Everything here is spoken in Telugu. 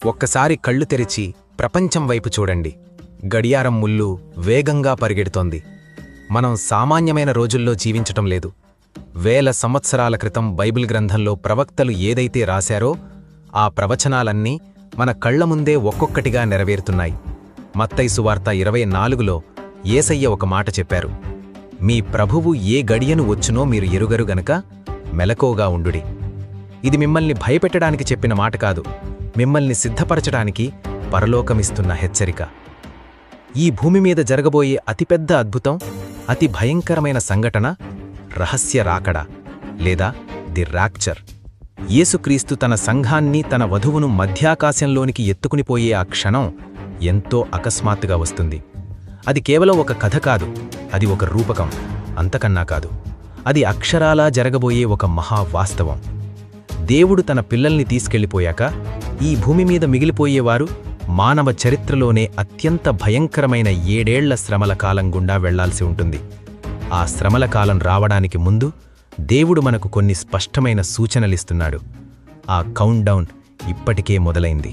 ఒక్కసారి కళ్ళు తెరిచి ప్రపంచం వైపు చూడండి. గడియారం ముల్లు వేగంగా పరిగెడుతోంది. మనం సామాన్యమైన రోజుల్లో జీవించటం లేదు. వేల సంవత్సరాల క్రితం బైబిల్ గ్రంథంలో ప్రవక్తలు ఏదైతే రాశారో ఆ ప్రవచనాలన్నీ మన కళ్ల ముందే ఒక్కొక్కటిగా నెరవేరుతున్నాయి. మత్తయి సువార్త 24లో యేసయ్య ఒక మాట చెప్పారు. మీ ప్రభువు ఏ గడియను వచ్చునో మీరు ఎరుగరు గనుక మెలకువగా ఉండుడి. ఇది మిమ్మల్ని భయపెట్టడానికి చెప్పిన మాట కాదు, మిమ్మల్ని సిద్ధపరచడానికి పరలోకమిస్తున్న హెచ్చరిక. ఈ భూమి మీద జరగబోయే అతిపెద్ద అద్భుతం, అతి భయంకరమైన సంఘటన రహస్య రాకడ లేదా ది రాప్చర్. యేసుక్రీస్తు తన సంఘాన్ని, తన వధువును మధ్యాకాశంలోనికి ఎత్తుకునిపోయే ఆ క్షణం ఎంతో అకస్మాత్తుగా వస్తుంది. అది కేవలం ఒక కథ కాదు, అది ఒక రూపకం, అంతకన్నా కాదు. అది అక్షరాలా జరగబోయే ఒక మహావాస్తవం. దేవుడు తన పిల్లల్ని తీసుకెళ్లిపోయాక ఈ భూమి మీద మిగిలిపోయేవారు మానవ చరిత్రలోనే అత్యంత భయంకరమైన 7 ఏళ్ల శ్రమల కాలం గుండా వెళ్లాల్సి ఉంటుంది. ఆ శ్రమల కాలం రావడానికి ముందు దేవుడు మనకు కొన్ని స్పష్టమైన సూచనలిస్తున్నాడు. ఆ కౌంట్డౌన్ ఇప్పటికే మొదలైంది.